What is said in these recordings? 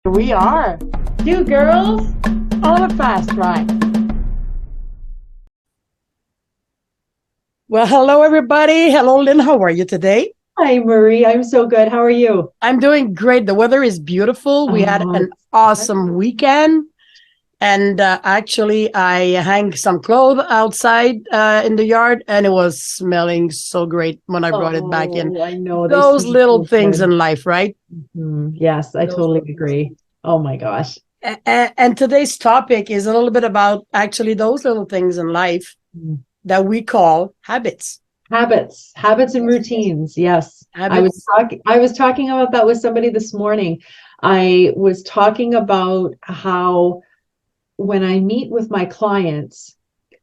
We are Two girls. on a fast track. Well, hello, everybody. Hello, Lynn. How are you today? Hi, Marie. I'm so good. How are you? I'm doing great. The weather is beautiful. We had Oh, an awesome weekend. And actually, I hang some clothes outside in the yard, and it was smelling so great when I brought it back in. I know they Those smell little so things good. in life, right? Yes, I Those totally little things. agree. Oh my gosh. And today's topic is a little bit about actually those little things in life Mm. that we call habits. Habits and Yes. routines. Yes. Habits. I was talking about that with somebody this morning. I was talking about how when I meet with my clients,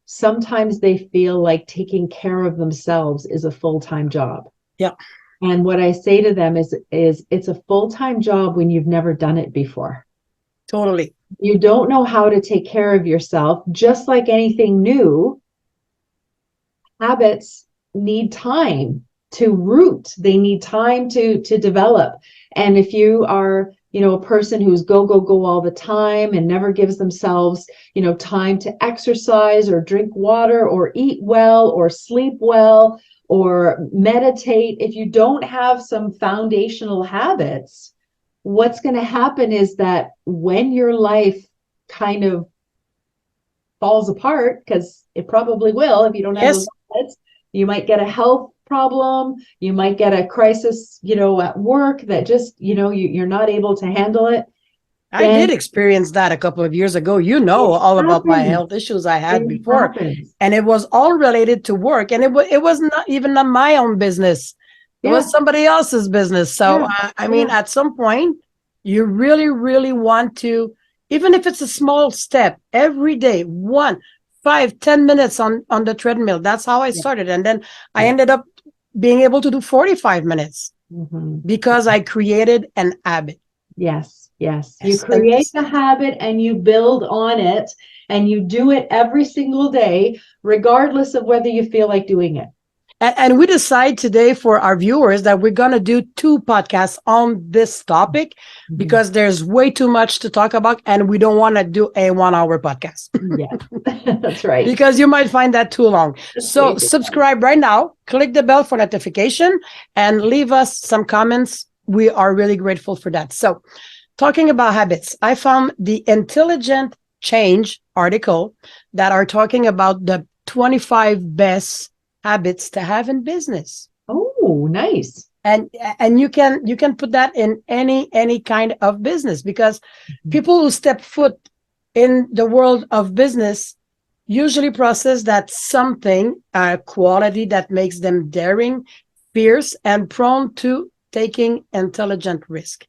sometimes they feel like taking care of themselves is a full-time job. Yeah, And what I say to them is it's a full-time job when you've never done it before. totally. You don't know how to take care of yourself. Just like anything new, habits need time to root. They need time to develop. And if you are, a person who's go all the time and never gives themselves, time to exercise or drink water or eat well or sleep well or meditate, if you don't have some foundational habits, what's going to happen is that when your life kind of falls apart, because it probably will if you don't have those Yes, habits, you might get a health problem, you might get a crisis, at work that just, you're not able to handle it. I Then did experience that a couple of years ago. You know it all about my happens. health issues I had It before, happens. and it was all related to work, and it was not even not my own business. It was Yeah, somebody else's business. So yeah, I mean, yeah, at some point, you really, really want to, even if it's a small step, every day, 5, 10 minutes on the treadmill. That's how I yeah, started, and then I yeah. ended up being able to do 45 minutes Mhm. because I created an habit. Yes, yes. You Yes, and create the habit and you build on it and you do it every single day, regardless of whether you feel like doing it. And we decide today for our viewers that we're going to do 2 podcasts on this topic Mhm. because there's way too much to talk about, and we don't want to do a 1 hour podcast Yeah, that's right. because you might find that too long. That's way So too subscribe right now, click the bell for notification, and leave us some comments. We are really grateful for that. So talking about habits, I found the Intelligent Change article that are talking about the 25 best habits to have in business. Oh, nice. And you can put that in any kind of business, because Mhm. people who step foot in the world of business usually process that something, a quality that makes them daring, fierce, and prone to taking intelligent risk.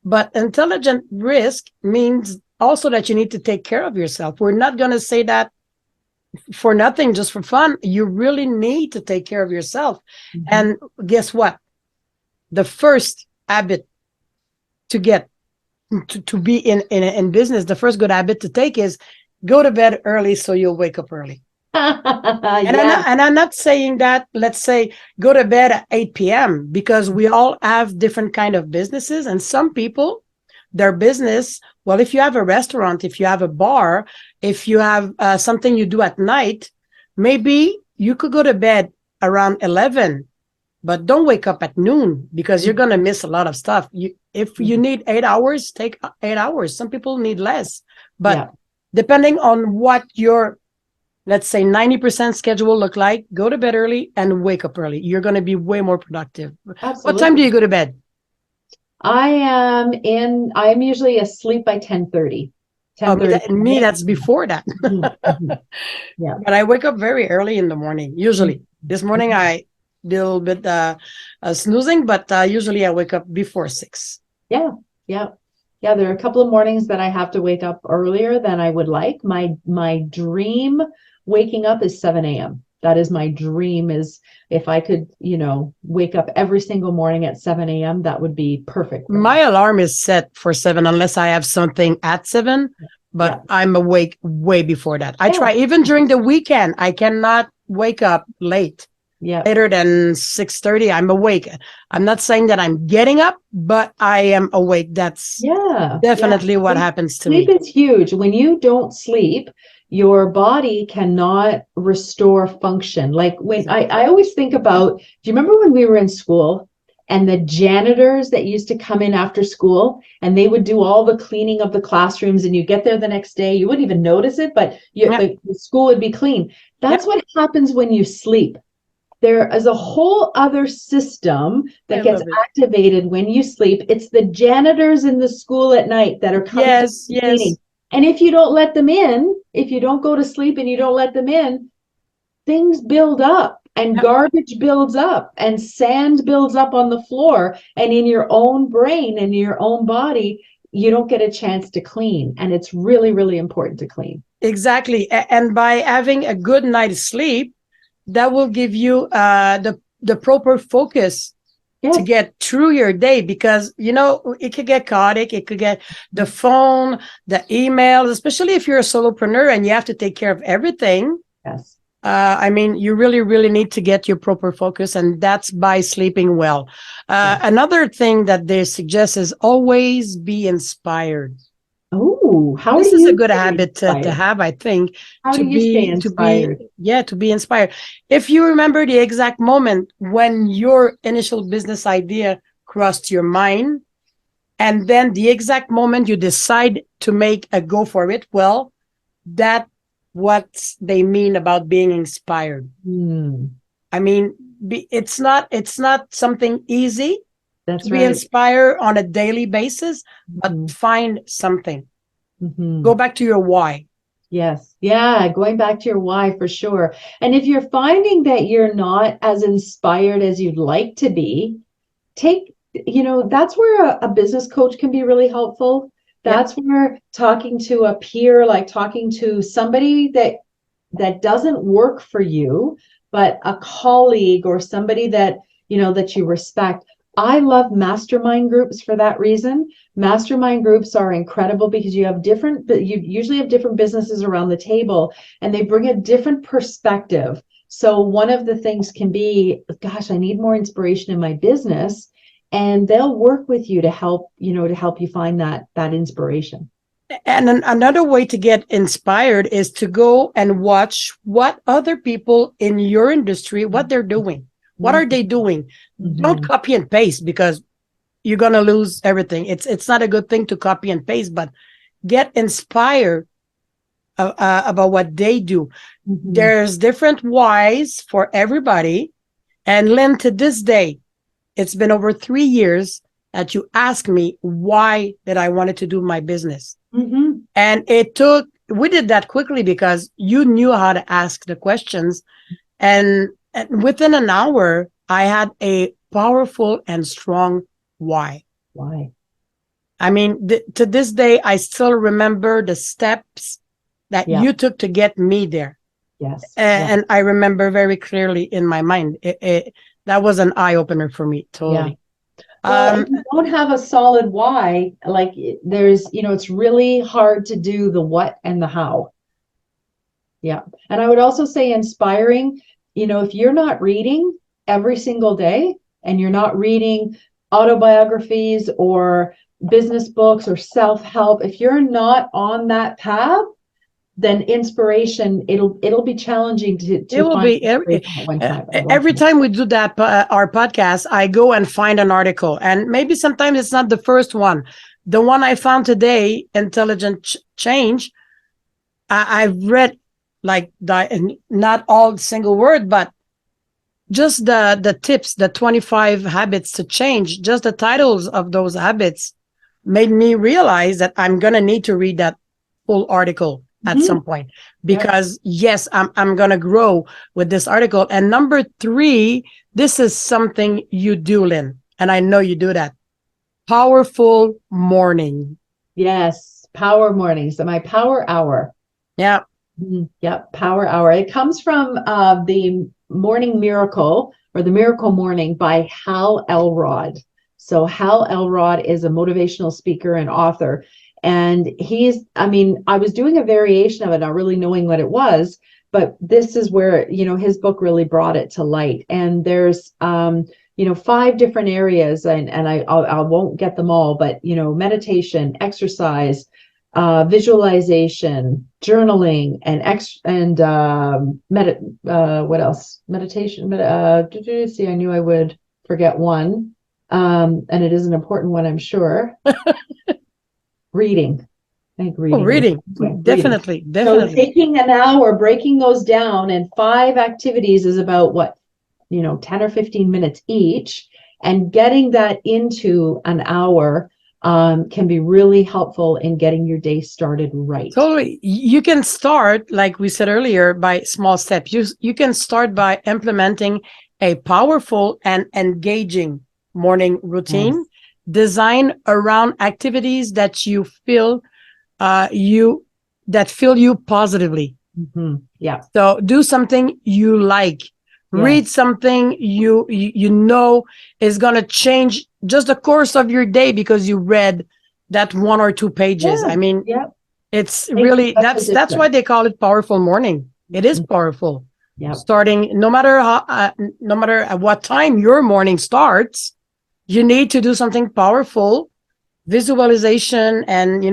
But intelligent risk means also that you need to take care of yourself. We're not going to say that for nothing, just for fun. You really need to take care of yourself. Mhm. And guess what? The first habit to get to be in business, the first good habit to take is go to bed early so you'll wake up early. And Yeah. I'm not saying that, let's say, go to bed at 8 p.m. because we all have different kind of businesses. And some people, their business, well, if you have a restaurant, if you have a bar, if you have something you do at night, maybe you could go to bed around 11, but don't wake up at noon because you're going to miss a lot of stuff. If you need 8 hours, take 8 hours. Some people need less, but Yeah, depending on what your, let's say, 90% schedule look like, go to bed early and wake up early. You're going to be way more productive. What time do absolutely. you go to bed? I'm usually asleep by 10:30. Oh, me, 10:30. that's before that. Mhm, mhm. Yeah. But I wake up very early in the morning, usually. This morning Mhm. I did a little bit snoozing, but usually I wake up before 6. Yeah, yeah. Yeah, there are a couple of mornings that I have to wake up earlier than I would like. My dream waking up is 7 a.m. That is my dream, is if I could, wake up every single morning at 7 a.m., that would be perfect for My me. alarm is set for 7 unless I have something at 7, but Yeah, I'm awake way before that. I yeah, try, even during the weekend, I cannot wake up late. Yeah. later than 6:30, I'm awake. I'm not saying that I'm getting up, but I am awake. That's Yeah. Yeah. definitely what happens to Sleep me. is huge. When you don't sleep, your body cannot restore function. Like when I always think about, do you remember when we were in school and the janitors that used to come in after school and they would do all the cleaning of the classrooms and you get there the next day, you wouldn't even notice it, but Yeah, the school would be clean. That's yeah, what happens when you sleep. There is a whole other system I that gets love it. activated when you sleep. It's the janitors in the school at night that are coming to Yes, do cleaning. yes. And if you don't let them in, if you don't go to sleep and you don't let them in, things build up and Yeah, garbage builds up and sand builds up on the floor. And in your own brain and your own body, you don't get a chance to clean. And it's really, really important to clean. exactly. And by having a good night's sleep, that will give you the proper focus to Yes. get through your day, because it could get chaotic. It could get the phone, the emails, especially if you're a solopreneur and you have to take care of everything. Yes. I mean, you really, really need to get your proper focus, and that's by sleeping well. Yeah. Another thing that they suggest is always be inspired. Oh, how do This is a you good stay habit to inspired? have, I think, How do to you stay be, to be, inspired? yeah, to be inspired. If you remember the exact moment when your initial business idea crossed your mind, and then the exact moment you decide to make a go for it, well, that what they mean about being inspired. Hmm, I mean, it's not something easy to that's be right. inspired on a daily basis, but Hmm. find something. Go Hmm. back to your why. Yes. Yeah. Going back to your why for sure. And if you're finding that you're not as inspired as you'd like to be, that's where a business coach can be really helpful. Yeah, That's where talking to a peer, like talking to somebody that doesn't work for you, but a colleague or somebody that you respect. I love mastermind groups for that reason. Mastermind groups are incredible because you usually have different businesses around the table and they bring a different perspective. So one of the things can be, gosh, I need more inspiration in my business, and they'll work with you to help you find that inspiration. and another way to get inspired is to go and watch what other people in your industry, what they're doing. What are they doing? Don't Mm-hmm. copy and paste, because you're gonna lose everything. It's not a good thing to copy and paste, but get inspired about what they do. Mm-hmm. There's different whys for everybody. And Lynn, to this day, it's been over 3 years that you asked me why that I wanted to do my business. Mm-hmm. And we did that quickly because you knew how to ask the questions. And within an hour, I had a powerful and strong why. Why? I mean, to this day, I still remember the steps that Yeah. you took to get me there. Yes. Yeah. And I remember very clearly in my mind. That was an eye opener for me, Yeah. totally. Well, if Um, you don't have a solid why, like it's really hard to do the what and the how. Yeah. And I would also say inspiring, if you're not reading every single day and you're not reading autobiographies or business books or self-help, if you're not on that path, then inspiration, it'll be challenging to it to will find be inspiration at one every time. time we do that our podcast. I go and find an article, and maybe sometimes it's not the first one. The one I found today, Intelligent Change. I've read like not all single word, but just the tips, the 25 habits to change. Just the titles of those habits made me realize that I'm gonna need to read that full article at Mhm. some point, Yep. because yes, I'm gonna grow with this article. And number three, this is something you do, Lynn, and I know you do that. Powerful morning. Yes. Power mornings. So my power hour. Yeah. Yep, Power Hour. It comes from the Morning Miracle or the Miracle Morning by Hal Elrod. So Hal Elrod is a motivational speaker and author. And I was doing a variation of it, not really knowing what it was, but this is where, his book really brought it to light. And there's, 5 different areas, and I won't get them all, but, meditation, exercise, visualization, journaling, what else? Meditation. See, I knew I would forget one. And it is an important one, I'm sure. Reading. I think reading. Reading. Definitely. So taking an hour, breaking those down, and 5 activities is about 10 or 15 minutes each, and getting that into an hour can be really helpful in getting your day started right. Totally. You can start, like we said earlier, by small steps. You can start by implementing a powerful and engaging morning routine, designed around activities that you feel that fill you positively. Mm-hmm. Yeah. So do something you like. Read something you know is going to change just the course of your day because you read that 1 or 2 pages. I mean, it's really, that's why they call it powerful morning. It is powerful. Starting, no matter at what time your morning starts, you need to do something powerful, visualization, and,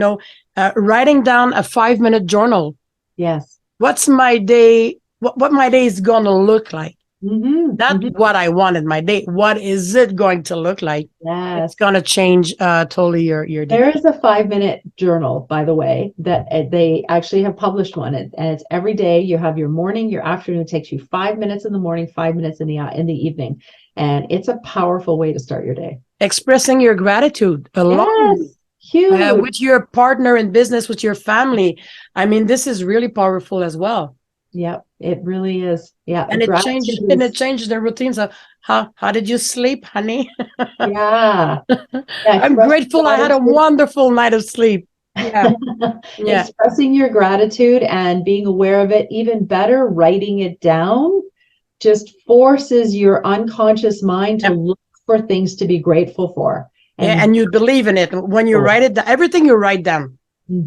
writing down a 5-minute journal. Yes. What's my day? What my day is going to look like? Mm-hmm. Not what I wanted my day. What is it going to look like? Yes. It's going to change totally your day. There is a 5-minute journal, by the way, that they actually have published one, and it's every day. You have your morning, your afternoon. It takes you 5 minutes in the morning, 5 minutes in the evening, and it's a powerful way to start your day. Expressing your gratitude alone. Huge. With your partner in business, with your family. I mean, this is really powerful as well. Yep, it really is. Yeah, and it changes the routines of how did you sleep, honey? Yeah. I'm grateful I had a wonderful night of sleep. Yeah. Expressing your gratitude and being aware of it, even better, writing it down, just forces your unconscious mind to look for things to be grateful for. And you believe in it. When you write it down, everything you write down,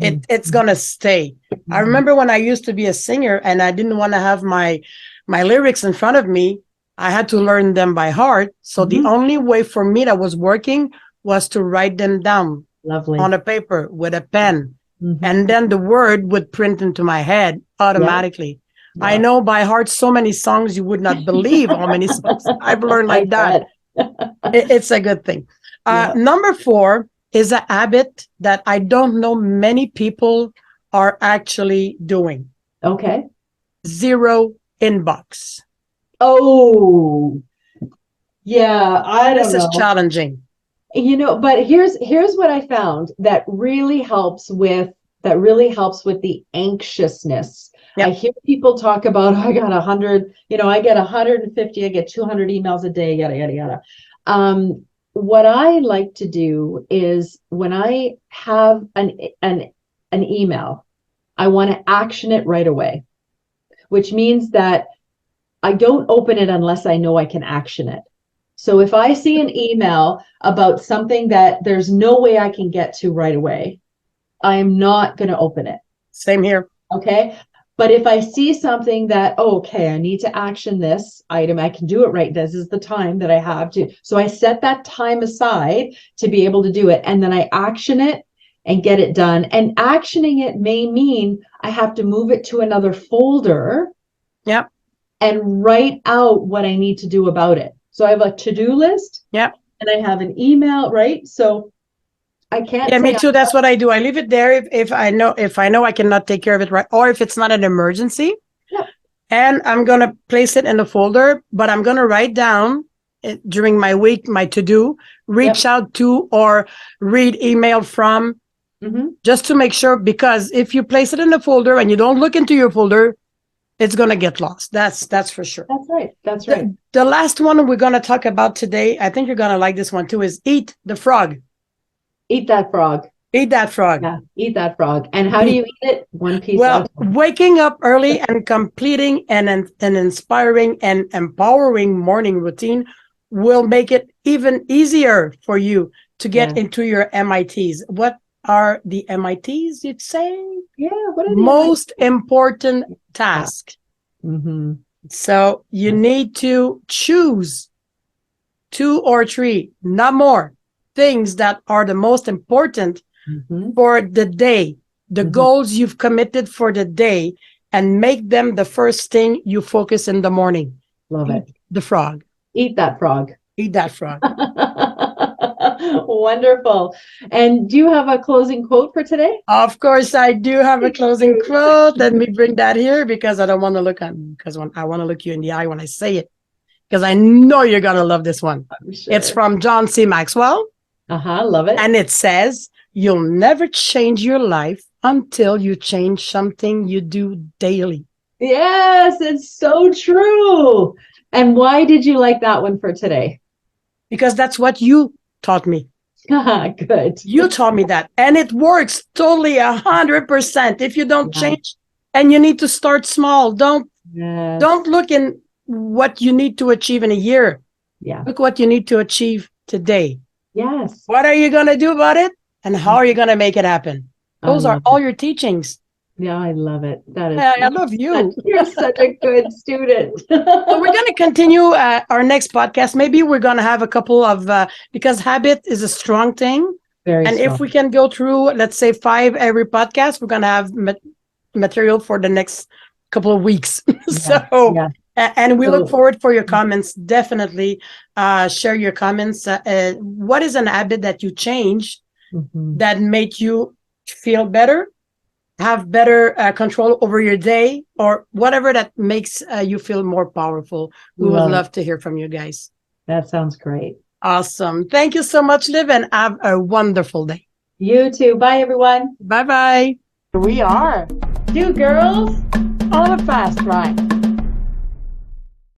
it's gonna stay. I remember when I used to be a singer and I didn't want to have my lyrics in front of me. I had to learn them by heart. So the only way for me that was working was to write them down on a paper with a pen. And then the word would print into my head automatically. I know by heart so many songs you would not believe how many songs I've learned like that. It's a good thing. Number 4 is a habit that I don't know many people are actually doing. Okay. 0 inbox. Oh, yeah. I don't know. This is challenging. But here's what I found that really helps with the anxiousness. I hear people talk about, I got 100, I get 150, I get 200 emails a day, yada, yada, yada. What I like to do is when I have an email, I want to action it right away, which means that I don't open it unless I know I can action it. So if I see an email about something that there's no way I can get to right away, I am not going to open it. Same here. Okay. But if I see something that, I need to action this item, I can do it right. This is the time that I have to. So I set that time aside to be able to do it. And then I action it and get it done. And actioning it may mean I have to move it to another folder. Yep. And write out what I need to do about it. So I have a to-do list. Yep. And I have an email, right? So I can't. Yeah, me too. That's what I do. I leave it there if I know I cannot take care of it right, or if it's not an emergency. Yep. And I'm gonna place it in the folder, but I'm gonna write down during my week my to-do, reach out to or read email from, just to make sure. Because if you place it in the folder and you don't look into your folder, it's gonna get lost. That's for sure. That's right. The last one we're gonna talk about today, I think you're gonna like this one too, is eat the frog. Eat that frog. Eat that frog. Yeah, eat that frog. And how do you eat it? One piece. Well, waking up early and completing an inspiring and empowering morning routine will make it even easier for you to get into your MITs. What are the MITs, you'd say? Yeah. What are the most important task? Mm-hmm. So you need to choose 2 or 3, not more, things that are the most important Mm-hmm. for the day, the Mm-hmm. goals you've committed for the day, and make them the first thing you focus in the morning. Love it. Eat the frog. Eat that frog. Eat that frog. Wonderful. And do you have a closing quote for today? Of course, I do have a closing quote. Let me bring that here because I don't want to look at because when I want to look you in the eye when I say it, because I know you're gonna love this one. I'm sure. It's from John C. Maxwell, Love it. and it says, "You'll never change your life until you change something you do daily." Yes, it's so true. And why did you like that one for today? Because that's what you taught me. Good. You taught me that, and it works totally 100%. If you don't Yeah. change, and you need to start small, don't Yes. look in what you need to achieve in a year. Yeah. Look what you need to achieve today. Yes. What are you going to do about it? And how are you going to make it happen? Those are all your teachings. Yeah, I love it. That is, I love you. You're such a good student. So we're going to continue our next podcast. Maybe we're going to have a couple of, because habit is a strong thing. Very And strong. if we can go through, let's say 5 every podcast, we're going to have material for the next couple of weeks. Yeah. And we look forward for your comments. Definitely share your comments. What is an habit that you changed that made you feel better, have better control over your day, or whatever that makes you feel more powerful? We would love to hear from you guys. That sounds great. Awesome. Thank you so much, Liv, and have a wonderful day. You too. Bye, everyone. Bye-bye. We are 2 girls on a fast ride.